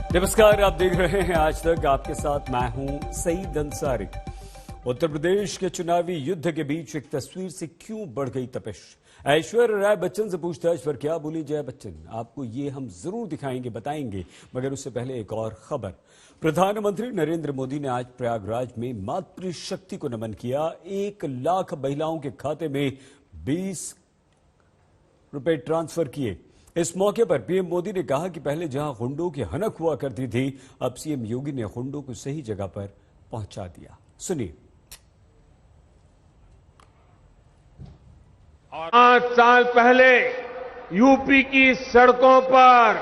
नमस्कार, आप देख रहे हैं आज तक। आपके साथ मैं हूं सईद अंसारी। उत्तर प्रदेश के चुनावी युद्ध के बीच एक तस्वीर से क्यों बढ़ गई तपिश? ऐश्वर्या राय बच्चन से पूछताछ पर क्या बोली जया बच्चन, आपको ये हम जरूर दिखाएंगे, बताएंगे। मगर उससे पहले एक और खबर। प्रधानमंत्री नरेंद्र मोदी ने आज प्रयागराज में मातृशक्ति को नमन किया। 1 लाख महिलाओं के खाते में 20 रुपए ट्रांसफर किए। इस मौके पर पीएम मोदी ने कहा कि पहले जहां गुंडों की हनक हुआ करती थी, अब सीएम योगी ने गुंडों को सही जगह पर पहुंचा दिया। सुनिए। 5 साल पहले यूपी की सड़कों पर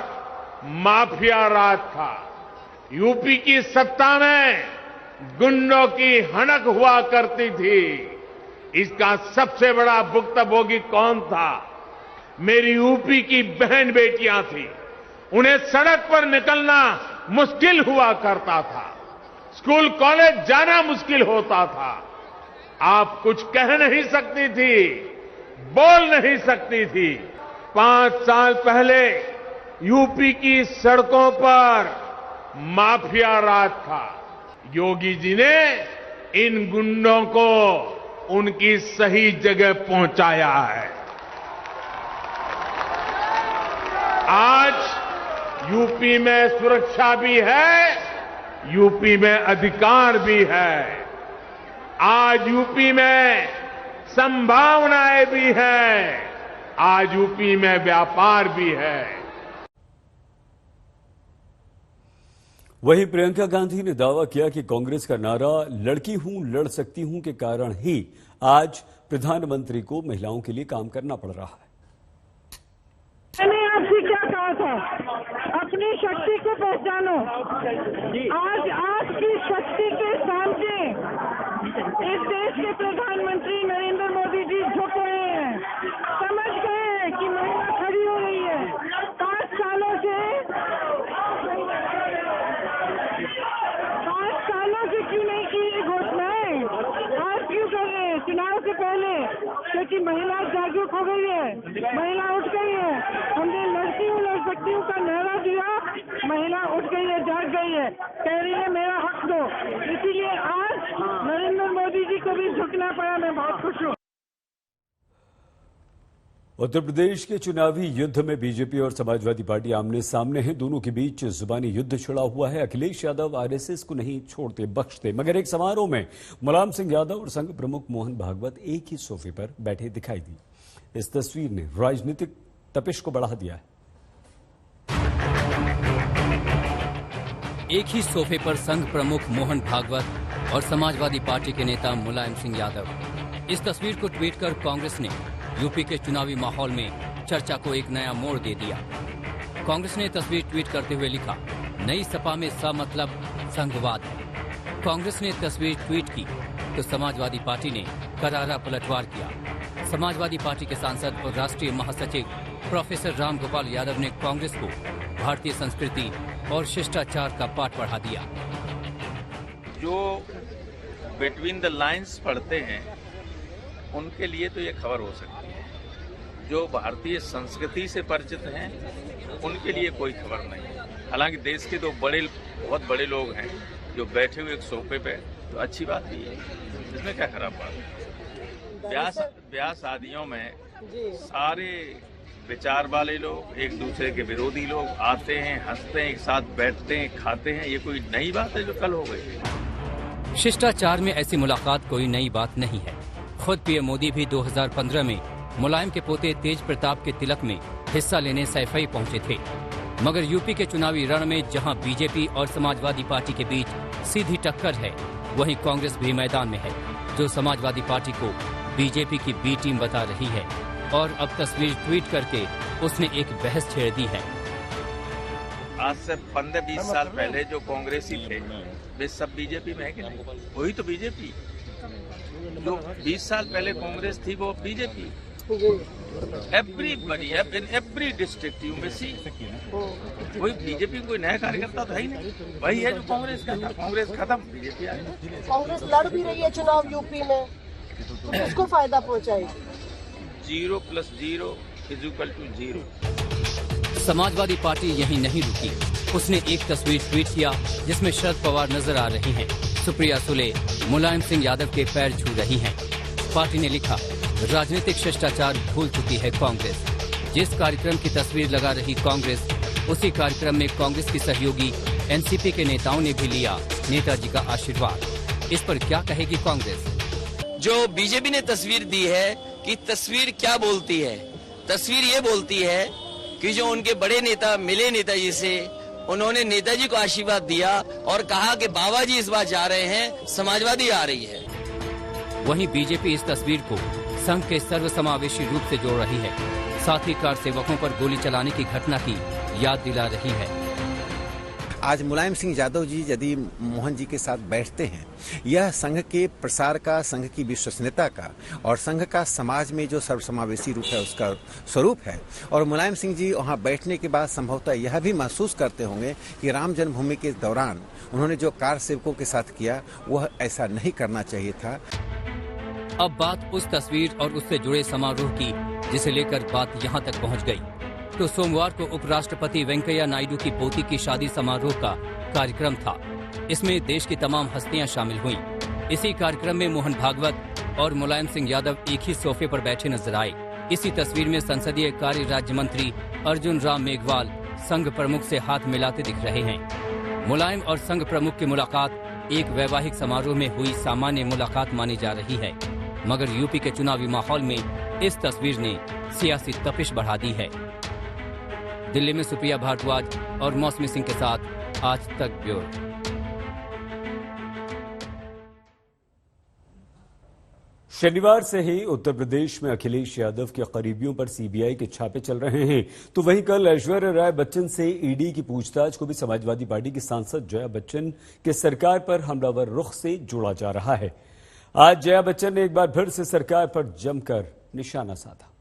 माफिया राज था। यूपी की सत्ता में गुंडों की हनक हुआ करती थी। इसका सबसे बड़ा भुक्तभोगी कौन था? मेरी यूपी की बहन बेटियां थी। उन्हें सड़क पर निकलना मुश्किल हुआ करता था। स्कूल कॉलेज जाना मुश्किल होता था। आप कुछ कह नहीं सकती थी, बोल नहीं सकती थी। 5 साल पहले यूपी की सड़कों पर माफिया राज था। योगी जी ने इन गुंडों को उनकी सही जगह पहुंचाया है। आज यूपी में सुरक्षा भी है, यूपी में अधिकार भी है। आज यूपी में संभावनाएं भी हैं, आज यूपी में व्यापार भी है। वहीं प्रियंका गांधी ने दावा किया कि कांग्रेस का नारा लड़की हूं लड़ सकती हूं के कारण ही आज प्रधानमंत्री को महिलाओं के लिए काम करना पड़ रहा है। मैंने आपसे क्या कहा था? अपनी शक्ति को पहचानो। आज आपकी शक्ति के सामने इस देश के प्रधानमंत्री नरेंद्र मोदी जी झुक रहे हैं। समझ गए हैं कि महिला खड़ी हो रही है। 5 सालों से क्यों नहीं की ये घोषणाएं? आज क्यों कर रहे हैं? चुनाव से पहले, क्योंकि महिला जागरूक हो गई है, महिला उठ गई है। हमने लड़की हूँ लड़ सकती हूँ का नारा दिया, महिला उठ गई है, जाग गई है, कह रही है मेरा हक दो। इसीलिए आज नरेंद्र मोदी जी को भी झुकना पड़ा। मैं बहुत खुश हूँ। उत्तर प्रदेश के चुनावी युद्ध में बीजेपी और समाजवादी पार्टी आमने सामने हैं। दोनों के बीच जुबानी युद्ध छिड़ा हुआ है। अखिलेश यादव आरएसएस को नहीं छोड़ते बख्शते, मगर एक समारोह में मुलायम सिंह यादव और संघ प्रमुख मोहन भागवत एक ही सोफे पर बैठे दिखाई दिए। इस तस्वीर ने राजनीतिक तपिश को बढ़ा दिया है। एक ही सोफे पर संघ प्रमुख मोहन भागवत और समाजवादी पार्टी के नेता मुलायम सिंह यादव। इस तस्वीर को ट्वीट कर कांग्रेस ने यूपी के चुनावी माहौल में चर्चा को एक नया मोड़ दे दिया। कांग्रेस ने तस्वीर ट्वीट करते हुए लिखा, नई सपा में सा मतलब संघवाद है। कांग्रेस ने तस्वीर ट्वीट की तो समाजवादी पार्टी ने करारा पलटवार किया। समाजवादी पार्टी के सांसद और राष्ट्रीय महासचिव प्रोफेसर राम गोपाल यादव ने कांग्रेस को भारतीय संस्कृति और शिष्टाचार का पाठ पढ़ा दिया। जो बिटवीन द लाइंस पढ़ते हैं उनके लिए तो ये खबर हो सकती है। जो भारतीय संस्कृति से परिचित हैं उनके लिए कोई खबर नहीं। हालांकि देश के तो बहुत बड़े लोग हैं जो बैठे हुए एक सोफे पे, तो अच्छी बात भी है, इसमें क्या खराब बात है। ब्याह शादियों में सारे विचार वाले लोग, एक दूसरे के विरोधी लोग आते हैं, हंसते हैं, एक साथ बैठते हैं, खाते हैं। ये कोई नई बात है जो कल हो गई? शिष्टाचार में ऐसी मुलाकात कोई नई बात नहीं है। खुद पीएम मोदी भी 2015 में मुलायम के पोते तेज प्रताप के तिलक में हिस्सा लेने सैफई पहुंचे थे। मगर यूपी के चुनावी रण में जहां बीजेपी और समाजवादी पार्टी के बीच सीधी टक्कर है, वहीं कांग्रेस भी मैदान में है, जो समाजवादी पार्टी को बीजेपी की बी टीम बता रही है। और अब तस्वीर ट्वीट करके उसने एक बहस छेड़ दी है। आज से 15-20 साल पहले जो कांग्रेसी थे वे सब बीजेपी में है कि नहीं? वही तो बीजेपी। जो 20 साल पहले कांग्रेस थी वो BJP. Everybody in every district you में सी, कोई बीजेपी कोई नया कार्यकर्ता था ही नहीं, वही है जो कांग्रेस का था। कांग्रेस खत्म, बीजेपी आ गई। कांग्रेस लड़ भी रही है चुनाव यूपी में, तो किसको फायदा पहुंचाएगी? 0 + 0 = 0। समाजवादी पार्टी यहीं नहीं रुकी। उसने एक तस्वीर ट्वीट किया जिसमें शरद पवार नजर आ रही हैं। सुप्रिया सुले मुलायम सिंह यादव के पैर छू रही हैं। पार्टी ने लिखा, राजनीतिक शिष्टाचार भूल चुकी है कांग्रेस। जिस कार्यक्रम की तस्वीर लगा रही कांग्रेस, उसी कार्यक्रम में कांग्रेस की सहयोगी एनसीपी के नेताओं ने भी लिया नेताजी का आशीर्वाद। इस पर क्या कहेगी कांग्रेस? जो बीजेपी ने तस्वीर दी है कि तस्वीर क्या बोलती है? तस्वीर ये बोलती है कि जो उनके बड़े नेता मिले नेताजी से, उन्होंने नेताजी को आशीर्वाद दिया और कहा कि बाबा जी इस बार जा रहे हैं, समाजवादी आ रही है। वहीं बीजेपी इस तस्वीर को संघ के सर्वसमावेशी रूप से जोड़ रही है। साथ ही कार सेवकों पर गोली चलाने की घटना की याद दिला रही है। आज मुलायम सिंह यादव जी यदि मोहन जी के साथ बैठते हैं, यह संघ के प्रसार का, संघ की विश्वसनीयता का और संघ का समाज में जो सर्वसमावेशी रूप है उसका स्वरूप है। और मुलायम सिंह जी वहां बैठने के बाद संभवतः यह भी महसूस करते होंगे कि राम जन्मभूमि के दौरान उन्होंने जो कार सेवकों के साथ किया वह ऐसा नहीं करना चाहिए था। अब बात उस तस्वीर और उससे जुड़े समारोह की जिसे लेकर बात यहाँ तक पहुँच गई। तो सोमवार को उपराष्ट्रपति वेंकैया नायडू की पोती की शादी समारोह का कार्यक्रम था। इसमें देश की तमाम हस्तियां शामिल हुईं। इसी कार्यक्रम में मोहन भागवत और मुलायम सिंह यादव एक ही सोफे पर बैठे नजर आए। इसी तस्वीर में संसदीय कार्य राज्य मंत्री अर्जुन राम मेघवाल संघ प्रमुख से हाथ मिलाते दिख रहे हैं। मुलायम और संघ प्रमुख की मुलाकात एक वैवाहिक समारोह में हुई सामान्य मुलाकात मानी जा रही है, मगर यूपी के चुनावी माहौल में इस तस्वीर ने सियासी तपिश बढ़ा दी है। दिल्ली में सुप्रिया भारद्वाज और मौसमी सिंह के साथ आज तक ब्यूरो। शनिवार से ही उत्तर प्रदेश में अखिलेश यादव के करीबियों पर सीबीआई के छापे चल रहे हैं। तो वहीं कल ऐश्वर्या राय बच्चन से ईडी की पूछताछ को भी समाजवादी पार्टी की सांसद जया बच्चन के सरकार पर हमलावर रुख से जोड़ा जा रहा है। आज जया बच्चन ने एक बार फिर से सरकार पर जमकर निशाना साधा।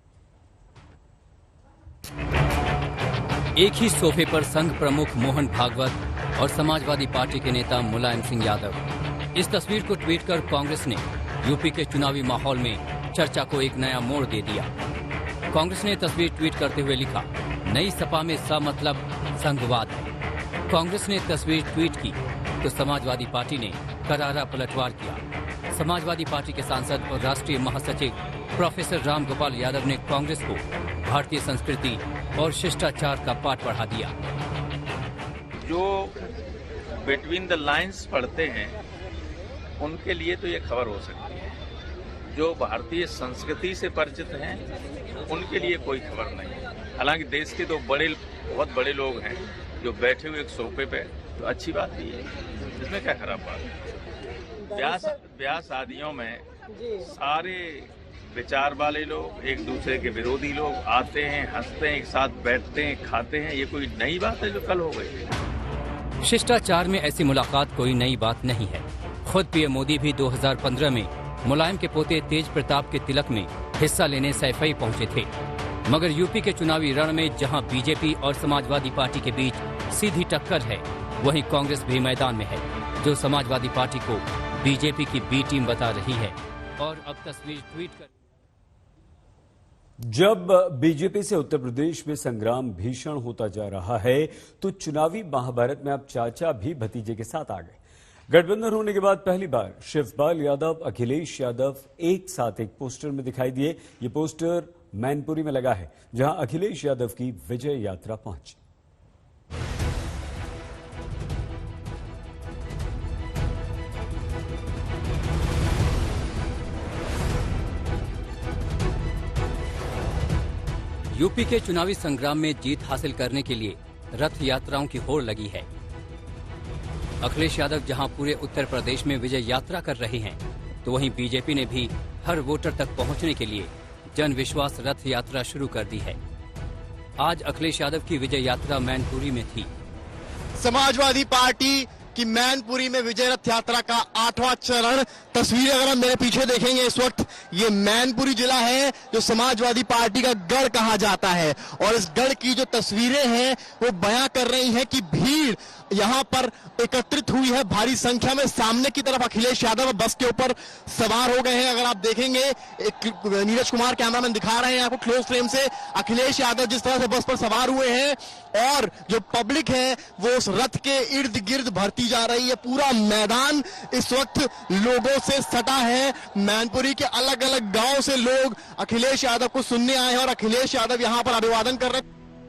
एक ही सोफे पर संघ प्रमुख मोहन भागवत और समाजवादी पार्टी के नेता मुलायम सिंह यादव। इस तस्वीर को ट्वीट कर कांग्रेस ने यूपी के चुनावी माहौल में चर्चा को एक नया मोड़ दे दिया। कांग्रेस ने तस्वीर ट्वीट करते हुए लिखा, नई सपा में सा मतलब संघवाद है। कांग्रेस ने तस्वीर ट्वीट की तो समाजवादी पार्टी ने करारा पलटवार किया। समाजवादी पार्टी के सांसद और राष्ट्रीय महासचिव प्रोफेसर राम गोपाल यादव ने कांग्रेस को भारतीय संस्कृति और शिष्टाचार का पाठ पढ़ा दिया। जो बिटवीन द लाइंस पढ़ते हैं उनके लिए तो ये खबर हो सकती है। जो भारतीय संस्कृति से परिचित हैं उनके लिए कोई खबर नहीं। हालांकि देश के तो बहुत बड़े लोग हैं जो बैठे हुए एक सोफे पे, तो अच्छी बात भी है, इसमें क्या खराब बात है। ब्याह शादियों में सारे विचार वाले लोग, एक दूसरे के विरोधी लोग आते हैं, हंसते हैं, एक साथ बैठते हैं, खाते हैं। ये कोई नई बात है जो कल हो गई? शिष्टाचार में ऐसी मुलाकात कोई नई बात नहीं है। खुद पीएम मोदी भी 2015 में मुलायम के पोते तेज प्रताप के तिलक में हिस्सा लेने सैफई पहुंचे थे। मगर यूपी के चुनावी रण में जहां बीजेपी और समाजवादी पार्टी के बीच सीधी टक्कर है, वहीं कांग्रेस भी मैदान में है, जो समाजवादी पार्टी को बीजेपी की बी टीम बता रही है। और अब तस्वीर ट्वीट कर जब बीजेपी से उत्तर प्रदेश में संग्राम भीषण होता जा रहा है, तो चुनावी महाभारत में अब चाचा भी भतीजे के साथ आ गए। गठबंधन होने के बाद पहली बार शिवपाल यादव, अखिलेश यादव एक साथ एक पोस्टर में दिखाई दिए। ये पोस्टर मैनपुरी में लगा है, जहां अखिलेश यादव की विजय यात्रा पहुंची। यूपी के चुनावी संग्राम में जीत हासिल करने के लिए रथ यात्राओं की होड़ लगी है। अखिलेश यादव जहां पूरे उत्तर प्रदेश में विजय यात्रा कर रहे हैं, तो वहीं बीजेपी ने भी हर वोटर तक पहुंचने के लिए जन विश्वास रथ यात्रा शुरू कर दी है। आज अखिलेश यादव की विजय यात्रा मैनपुरी में थी। समाजवादी पार्टी कि मैनपुरी में विजय रथ यात्रा का 8वां चरण। तस्वीरें अगर हम मेरे पीछे देखेंगे इस वक्त ये मैनपुरी जिला है जो समाजवादी पार्टी का गढ़ कहा जाता है, और इस गढ़ की जो तस्वीरें हैं वो बयां कर रही हैं कि भीड़ यहां पर एकत्रित हुई है भारी संख्या में। सामने की तरफ अखिलेश यादव बस के ऊपर सवार हो गए हैं। अगर आप देखेंगे नीरज कुमार कैमरामैन दिखा रहे हैं आपको क्लोज फ्रेम से, अखिलेश यादव जिस तरह से बस पर सवार हुए हैं और जो पब्लिक है वो उस रथ के इर्द गिर्द भरती जा रही है। पूरा मैदान इस वक्त लोगों से सटा है। मैनपुरी के अलग अलग गांव से लोग अखिलेश यादव को सुनने आए हैं और अखिलेश यादव यहां पर अभिवादन कर रहे हैं।